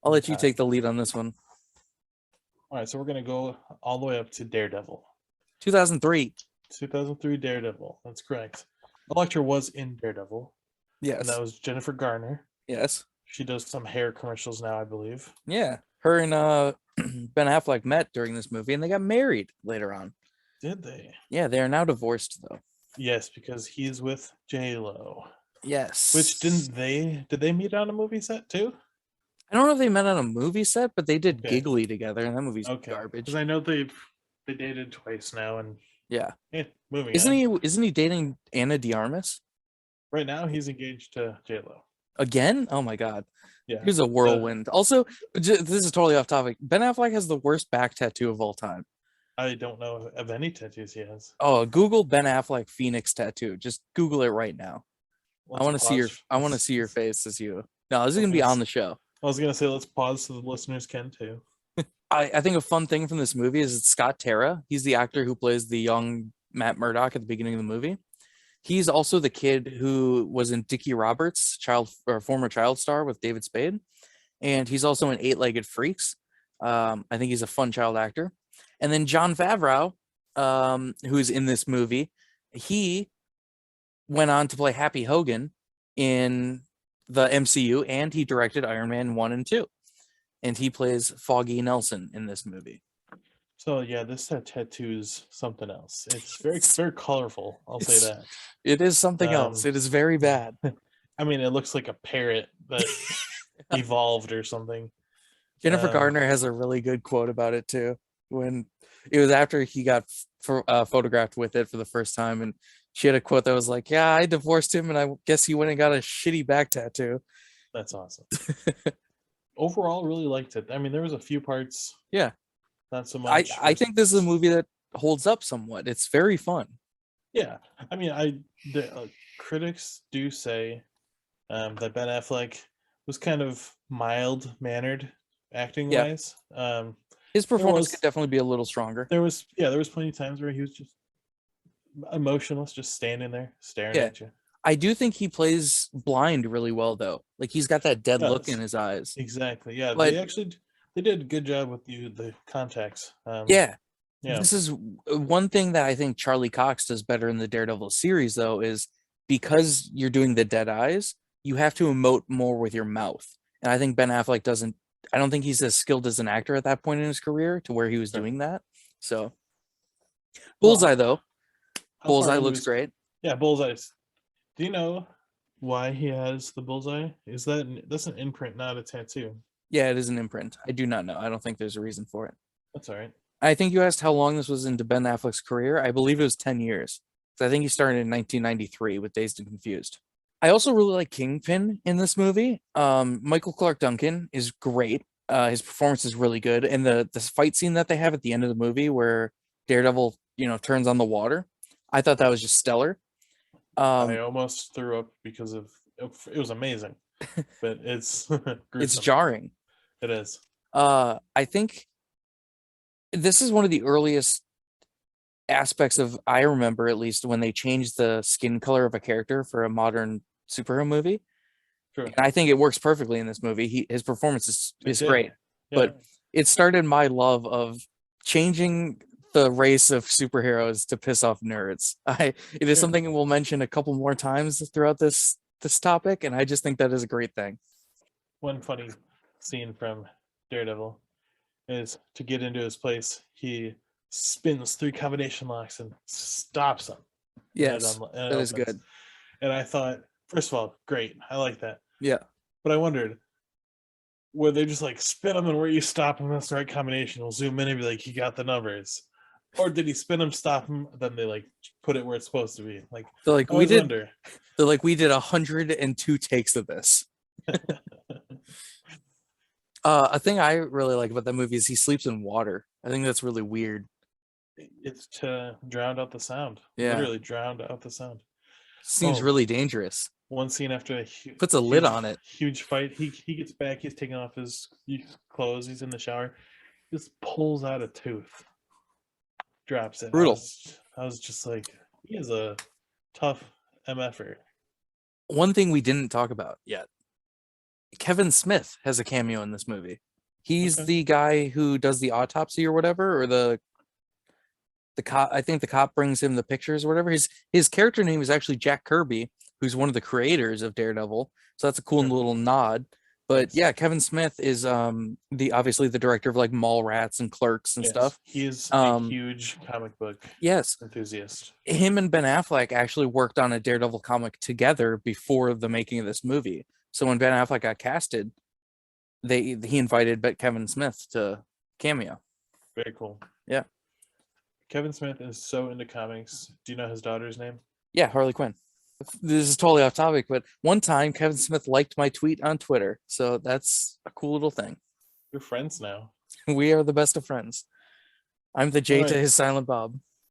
I'll let you Okay. take the lead on this one. All right, so we're gonna go all the way up to Daredevil. 2003. 2003 Daredevil. That's correct. Elektra was in Daredevil, and that Yes. was Jennifer Garner. Yes. She does some hair commercials now, I believe. Yeah. Her and Ben Affleck met during this movie and they got married later on. Did they? Yeah, they are now divorced though. Yes, because he's with J Lo. Yes. Which did they meet on a movie set too? I don't know if they met on a movie set, but they did Okay. Giggly together, and that movie's Okay. garbage. Because I know they dated twice now, and Yeah. moving Isn't on. isn't he dating Anna de Armas? Right now, he's engaged to J Lo. Again? Oh my god. Yeah. Here's a whirlwind. Also, this is totally off topic. Ben Affleck has the worst back tattoo of all time. I don't know of any tattoos he has. Oh, Google Ben Affleck Phoenix tattoo. Just Google it right now. I want to see your face as you. No, this is gonna be on the show. I was gonna say let's pause so the listeners can too. I think a fun thing from this movie is it's Scott Terra. He's the actor who plays the young Matt Murdock at the beginning of the movie. He's also the kid who was in Dickie Roberts, former child star with David Spade, and he's also in Eight-Legged Freaks. I think he's a fun child actor. And then Jon Favreau, who's in this movie, he went on to play Happy Hogan in the MCU, and he directed Iron Man 1 and 2. And he plays Foggy Nelson in this movie. So yeah, this tattoo's something else. It's very colorful. I'll say that. It is something else. It is very bad. I mean, it looks like a parrot that evolved or something. Jennifer Garner has a really good quote about it too. When it was after he got photographed with it for the first time, and she had a quote that was like, "Yeah, I divorced him, and I guess he went and got a shitty back tattoo." That's awesome. Overall, really liked it. I mean, there was a few parts. Yeah. Not so much. I think this is a movie that holds up somewhat. It's very fun. Yeah. I mean, the critics do say that Ben Affleck was kind of mild-mannered acting-wise. His performance could definitely be a little stronger. There was plenty of times where he was just emotionless, just standing there staring at you. I do think he plays blind really well, though. Like he's got that dead look in his eyes. Exactly. Yeah, but, they did a good job with the contacts. Yeah. This is one thing that I think Charlie Cox does better in the Daredevil series, though, is because you're doing the dead eyes, you have to emote more with your mouth. And I think Ben Affleck doesn't. I don't think he's as skilled as an actor at that point in his career to where he was doing that. So, Bullseye though, Bullseye looks great. Yeah, Bullseye's. Do you know why he has the bullseye? That's an imprint, not a tattoo? Yeah, it is an imprint. I do not know. I don't think there's a reason for it. That's all right. I think you asked how long this was into Ben Affleck's career. I believe it was 10 years. So I think he started in 1993 with Dazed and Confused. I also really like Kingpin in this movie. Michael Clark Duncan is great. His performance is really good. And the fight scene that they have at the end of the movie where Daredevil, turns on the water, I thought that was just stellar. I almost threw up because of it was amazing, but it's it's jarring. It is. I think this is one of the earliest aspects of, I remember at least, when they changed the skin color of a character for a modern superhero movie. True. And I think it works perfectly in this movie. His performance is great. Yeah. But it started my love of changing the race of superheroes to piss off nerds. It is something we'll mention a couple more times throughout this topic, and I just think that is a great thing. One funny scene from Daredevil is to get into his place, he spins 3 combination locks and stops them. Yes, that is good. And I thought, first of all, great. I like that. Yeah. But I wondered, would they just like spin them and where you stop them, that's the right combination? We'll zoom in and be like, he got the numbers. Or did he spin them, stop them, then they like put it where it's supposed to be? Like, they're like, we did 102 takes of this. A thing I really like about that movie is he sleeps in water. I think that's really weird. It's to drown out the sound. Yeah. Literally drowned out the sound. Seems really dangerous. One scene after puts a lid on it. Huge fight. He gets back. He's taking off his clothes. He's in the shower. Just pulls out a tooth. Drops it. Brutal. I was just like, he is a tough MFer. One thing we didn't talk about yet. Kevin Smith has a cameo in this movie. He's Okay. the guy who does the autopsy or whatever, or the cop. I think the cop brings him the pictures or whatever. His character name is actually Jack Kirby, who's one of the creators of Daredevil. So that's a cool Okay. little nod. But Nice. yeah, Kevin Smith is the obviously the director of like Mallrats and Clerks and Yes, stuff. he is a Um, huge comic book yes, enthusiast. him and Ben Affleck actually worked on a Daredevil comic together before the making of this movie. So when Ben Affleck got casted, he invited Kevin Smith to cameo. Very cool. Yeah. Kevin Smith is so into comics. Do you know his daughter's name? Yeah, Harley Quinn. This is totally off topic, but one time Kevin Smith liked my tweet on Twitter. So that's a cool little thing. You're friends now. We are the best of friends. I'm the All J to right. his Silent Bob.